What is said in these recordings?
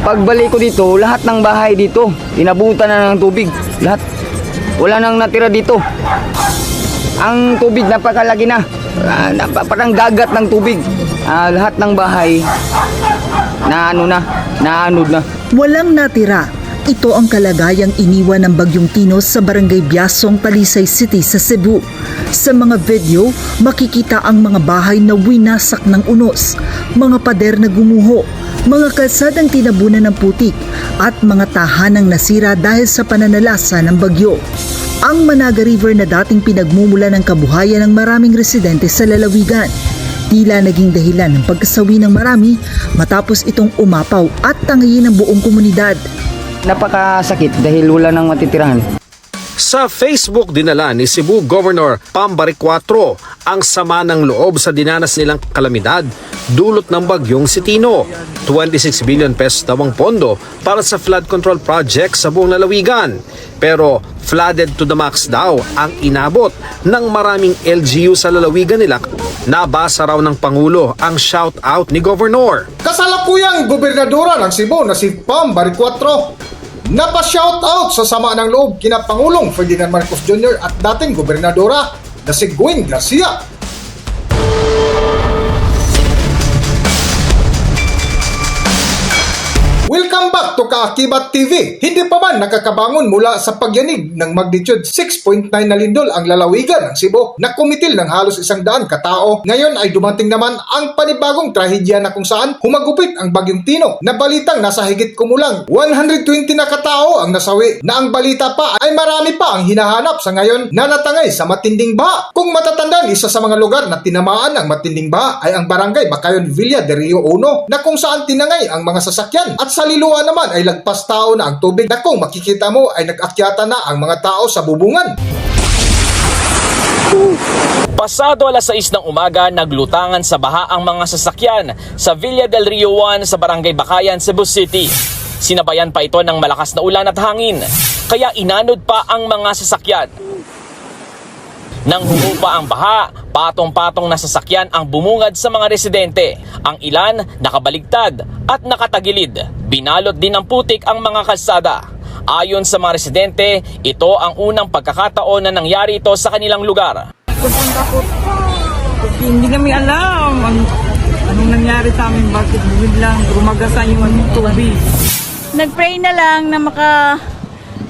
Pagbalik ko dito, lahat ng bahay dito, inabutan na ng tubig. Lahat. Wala nang natira dito. Ang tubig napakalaki na. Parang dagat ng tubig. Lahat ng bahay naanod na. Walang natira. Ito ang kalagayang iniwan ng Bagyong Tino sa Barangay Biasong, Talisay City sa Cebu. Sa mga video, makikita ang mga bahay na winasak ng unos, mga pader na gumuho, mga kalsadang tinabunan ng putik, at mga tahanang nasira dahil sa pananalasa ng bagyo. Ang Managa River na dating pinagmumula ng kabuhayan ng maraming residente sa lalawigan, tila naging dahilan ng pagkasawi ng marami matapos itong umapaw at tangayin ng buong komunidad. Napakasakit dahil wala nang matitirahan. Sa Facebook dinala ni Cebu Governor Pambaric 4 ang sama ng loob sa dinanas nilang kalamidad dulot ng bagyong si Tino. 26 billion pesos daw ang pondo para sa flood control project sa buong lalawigan. Pero flooded to the max daw ang inabot ng maraming LGU sa lalawigan nila. Nabasa raw ng Pangulo ang shout-out ni Governor. Kasalukuyang gobernadora ng Cebu na si Pambaric 4 napa-shoutout sa sama ng loob kina Pangulong Ferdinand Marcos Jr. at dating gobernadora na si Gwen Garcia. Welcome back to Kaakibat TV. Hindi pa man nakakabangon mula sa pagyanig ng magnitude 6.9 na lindol ang lalawigan ng Cebu na kumitil ng halos 100 katao. Ngayon ay dumating naman ang panibagong trahedya na kung saan humagupit ang Bagyong Tino na balitang nasa higit kumulang 120 na katao ang nasawi, na ang balita pa ay marami pa ang hinahanap sa ngayon na natangay sa matinding baha. Kung matatandaan, isa sa mga lugar na tinamaan ng matinding baha ay ang Barangay Bacayon Villa de Rio 1 na kung saan tinangay ang mga sasakyan, at sa Liloa naman ay lagpas tao na ang tubig na kung makikita mo ay nag-akyata na ang mga tao sa bubungan. Pasado alas 6 ng umaga, naglutangan sa baha ang mga sasakyan sa Villa del Rio 1 sa Barangay Bacayan, Cebu City. Sinabayan pa ito ng malakas na ulan at hangin, kaya inanod pa ang mga sasakyan. Nang humupa ang baha, patong-patong na sasakyan ang bumungad sa mga residente. Ang ilan nakabaligtad at nakatagilid. Binalot din ng putik ang mga kalsada. Ayon sa mga residente, ito ang unang pagkakataon na nangyari ito sa kanilang lugar. Hindi kami alam anong nangyari sa amin, bakit biglang rumagasan yung tubig. Nag-pray na lang na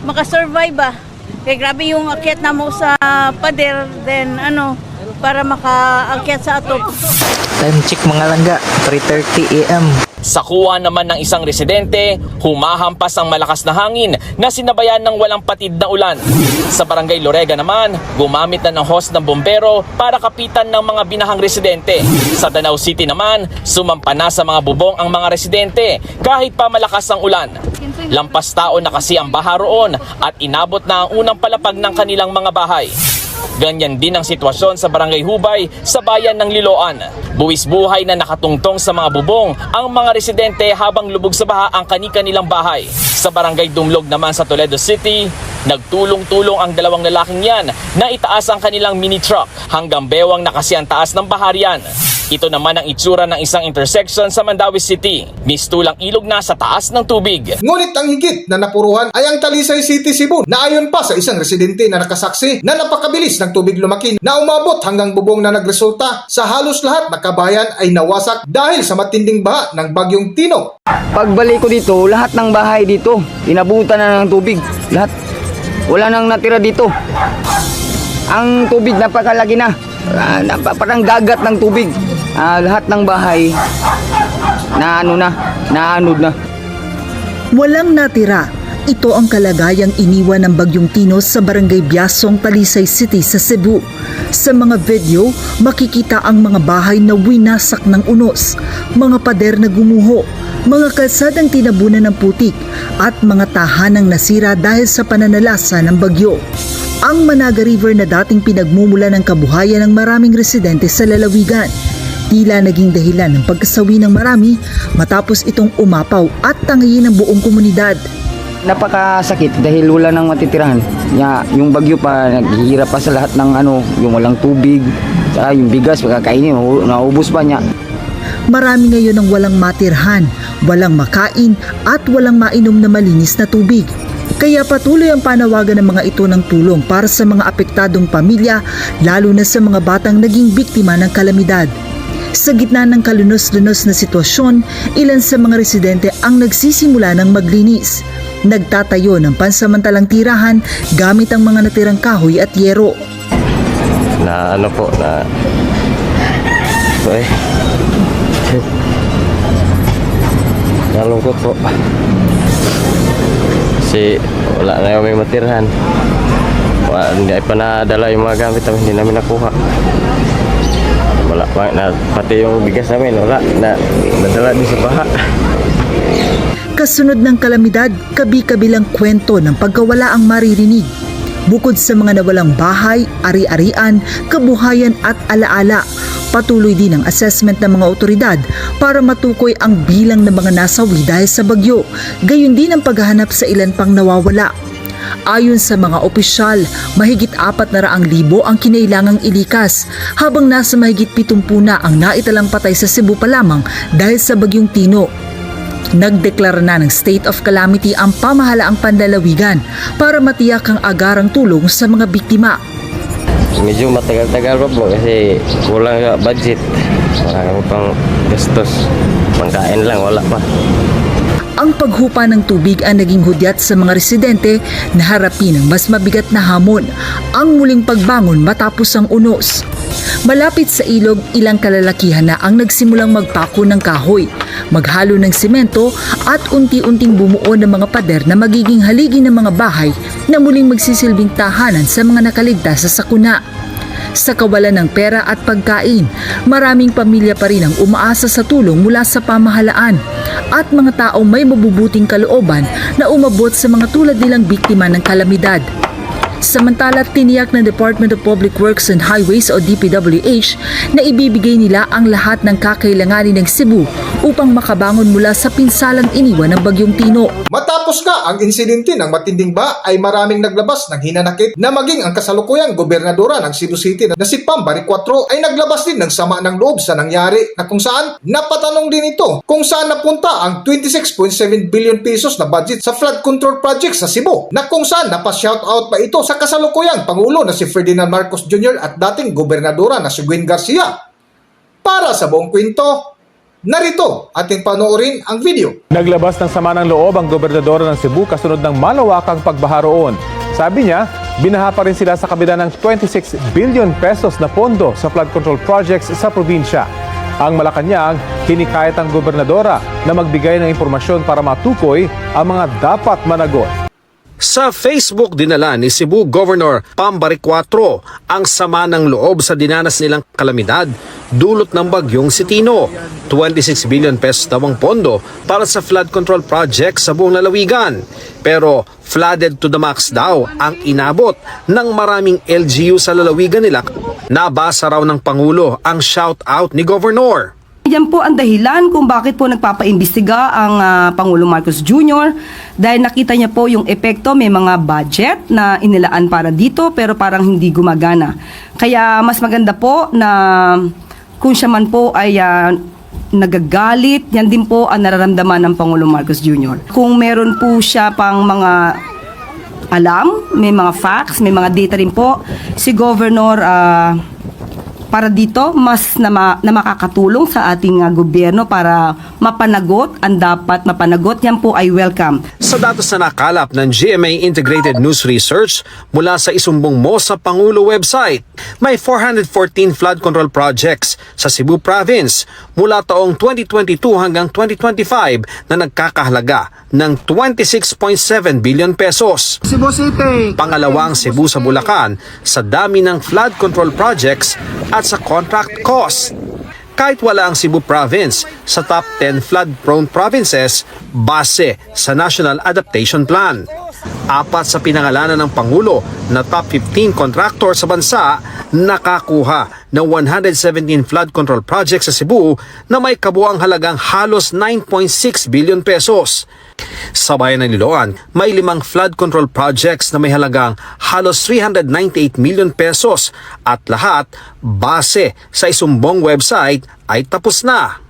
maka-survive ba. Kaya grabe yung akyat na mo sa pader, then para maka-akyat sa atop. Time check mga langga, 3:30 AM. Sa kuha naman ng isang residente, humahampas ang malakas na hangin na sinabayan ng walang patid na ulan. Sa Barangay Lorega naman, gumamit na ng hose ng bombero para kapitan ng mga binahang residente. Sa Danau City naman, sumampa na sa mga bubong ang mga residente kahit pa malakas ang ulan. Lampas tao na kasi ang baha roon at inabot na ang unang palapag ng kanilang mga bahay. Ganyan din ang sitwasyon sa Barangay Hubay sa bayan ng Liloan. Buwis buhay na nakatungtong sa mga bubong ang mga residente habang lubog sa baha ang kani-kanilang bahay. Sa Barangay Dumlog naman sa Toledo City, nagtulong-tulong ang dalawang lalaking yan na itaas ang kanilang mini truck hanggang bewang na kasi ang taas ng baharian. Ito naman ang itsura ng isang intersection sa Mandaue City. Mistulang ilog na sa taas ng tubig. Ngunit ang higit na napuruhan ay ang Talisay City, Cebu, na ayon pa sa isang residente na nakasaksi na napakabilis ng tubig lumaki na umabot hanggang bubong na nagresulta sa halos lahat na kabayan ay nawasak dahil sa matinding baha ng Bagyong Tino. Pagbalik ko dito, lahat ng bahay dito, inabutan na ng tubig. Lahat. Wala nang natira dito. Ang tubig napakalaki na. Parang dagat ng tubig. Lahat ng bahay naanod na. Walang natira. Ito ang kalagayang iniwan ng Bagyong Tino sa Barangay Biasong, Talisay City sa Cebu. Sa mga video, makikita ang mga bahay na winasak ng unos, mga pader na gumuho, mga kalsadang tinabunan ng putik, at mga tahanang nasira dahil sa pananalasa ng bagyo. Ang Managa River na dating pinagmumula ng kabuhayan ng maraming residente sa lalawigan, tila naging dahilan ng pagkasawi ng marami matapos itong umapaw at tangayin ng buong komunidad. Napakasakit dahil wala nang matitirahan. Yung bagyo pa, naghihirap pa sa lahat ng yung walang tubig, saka yung bigas, pagkakainin, naubos pa niya. Marami ngayon ang walang matirhan, walang makain at walang mainom na malinis na tubig. Kaya patuloy ang panawagan ng mga ito ng tulong para sa mga apektadong pamilya, lalo na sa mga batang naging biktima ng kalamidad. Sa gitna ng kalunos-lunos na sitwasyon, ilan sa mga residente ang nagsisimula ng maglinis. Nagtatayo ng pansamantalang tirahan gamit ang mga natirang kahoy at yero. Nalungkot po. Kasi wala na yung may matirhan. Hindi pa nadala yung mga gamit namin, hindi namin nakuha. Wala pa, pati yung bigas namin, wala. Nadala din sa baha. Kasunod ng kalamidad, kabi-kabilang kwento ng pagkawala ang maririnig. Bukod sa mga nawalang bahay, ari-arian, kabuhayan at alaala, patuloy din ang assessment ng mga otoridad para matukoy ang bilang ng mga nasawi dahil sa bagyo, gayon din ang paghahanap sa ilan pang nawawala. Ayon sa mga opisyal, mahigit 400,000 ang kinailangang ilikas, habang nasa mahigit 70 na ang naitalang patay sa Cebu pa lamang dahil sa bagyong Tino. Nagdeklara na ng state of calamity ang pamahalaang panlalawigan para matiyak ang agarang tulong sa mga biktima. Medyo matagal-tagal pa po kasi kulang sa budget. Wala kami pang gastos. Pangkain lang, wala pa. Ang paghupa ng tubig ang naging hudyat sa mga residente na harapin ang mas mabigat na hamon, ang muling pagbangon matapos ang unos. Malapit sa ilog, ilang kalalakihan na ang nagsimulang magpako ng kahoy, maghalo ng simento at unti-unting bumuo ng mga pader na magiging haligi ng mga bahay na muling magsisilbing tahanan sa mga nakaligtas sa sakuna. Sa kawalan ng pera at pagkain, maraming pamilya pa rin ang umaasa sa tulong mula sa pamahalaan at mga taong may mabubuting kalooban na umabot sa mga tulad nilang biktima ng kalamidad. Samantala, tiniyak ng Department of Public Works and Highways o DPWH na ibibigay nila ang lahat ng kakailanganin ng Cebu upang makabangon mula sa pinsalang iniwan ng bagyong Tino. Matapos nga ang insidente ng matinding ba ay maraming naglabas ng hinanakit na maging ang kasalukuyang gobernadora ng Cebu City na si Pam Bariccuatro ay naglabas din ng sama ng loob sa nangyari na kung saan napatanong din ito kung saan napunta ang 26.7 billion pesos na budget sa flood control project sa Cebu na kung saan napashoutout pa ito sa kasalukuyang Pangulo na si Ferdinand Marcos Jr. at dating gobernadora na si Gwen Garcia. Para sa buong kwento, narito ating panoorin ang video. Naglabas ng sama ng loob ang gobernadora ng Cebu kasunod ng malawakang pagbaha roon. Sabi niya, binaha pa rin sila sa kabila ng 26 billion pesos na pondo sa flood control projects sa probinsya. Ang Malacanang, hinikayat ang gobernadora na magbigay ng impormasyon para matukoy ang mga dapat managot. Sa Facebook dinala ni Cebu Governor Pam Bariccuatro ang sama ng loob sa dinanas nilang kalamidad dulot ng bagyong si Tino. 26 billion pesos daw ang pondo para sa flood control project sa buong lalawigan. Pero flooded to the max daw ang inabot ng maraming LGU sa lalawigan nila. Nabasa raw ng Pangulo ang shout-out ni Governor. Yan po ang dahilan kung bakit po nagpapaimbestiga ang Pangulong Marcos Jr. dahil nakita niya po yung epekto, may mga budget na inilaan para dito pero parang hindi gumagana. Kaya mas maganda po na kung siya man po ay nagagalit, yan din po ang nararamdaman ng Pangulong Marcos Jr. Kung meron po siya pang mga alam, may mga facts, may mga data rin po, si Governor para dito mas na makakatulong sa ating gobyerno para mapanagot ang dapat mapanagot, yan po ay welcome. Sa datos na nakalap ng GMA Integrated News Research mula sa isumbong mo sa Pangulo website, may 414 flood control projects sa Cebu Province mula taong 2022 hanggang 2025 na nagkakahalaga ng 26.7 billion pesos. Cebu City. Pangalawang Cebu sa Bulacan sa dami ng flood control projects at sa contract cost. Kahit wala ang Cebu Province sa top 10 flood-prone provinces base sa National Adaptation Plan. 4 sa pinangalanan ng Pangulo na top 15 contractor sa bansa nakakuha ng 117 flood control projects sa Cebu na may kabuang halagang halos 9.6 billion pesos. Sa bayan ng Liloan, may 5 flood control projects na may halagang halos 398 million pesos at lahat base sa isumbong website ay tapos na.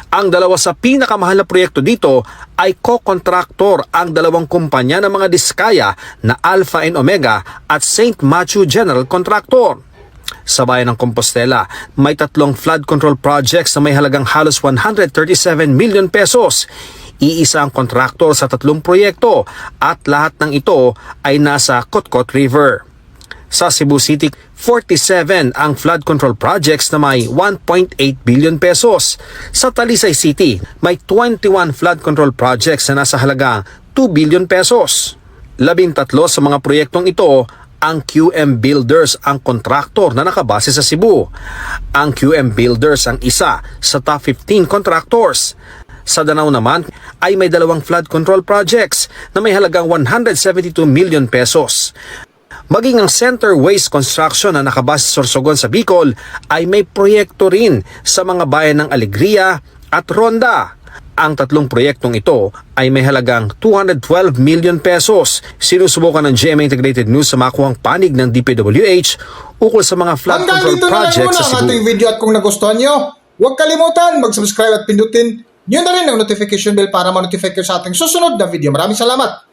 Ang dalawa sa pinakamahal na proyekto dito ay co-contractor ang dalawang kumpanya ng mga diskaya na Alpha and Omega at St. Matthew General Contractor. Sa bayan ng Compostela, may 3 flood control projects na may halagang halos 137 million pesos. Iisa ang kontraktor sa 3 proyekto at lahat ng ito ay nasa Kotkot River. Sa Cebu City, 47 ang flood control projects na may 1.8 billion pesos. Sa Talisay City, may 21 flood control projects na nasa halagang 2 billion pesos. 13 sa mga proyektong ito, ang QM Builders ang kontraktor na nakabase sa Cebu. Ang QM Builders ang isa sa top 15 contractors. Sa Danao naman ay may 2 flood control projects na may halagang 172 million pesos. Maging ang Center Waste Construction na nakabase sa Sorsogon sa Bicol ay may proyekto rin sa mga bayan ng Alegria at Ronda. Ang 3 proyektong ito ay may halagang 212 million pesos. Sinusubukan ng GMA Integrated News sa makuhang panig ng DPWH ukol sa mga flood control projects sa ang Cebu. ating video at kung nagustuhan nyo, huwag kalimutan mag-subscribe at pindutin nyo na rin ang notification bell para ma-notify kayo sa ating susunod na video. Maraming salamat!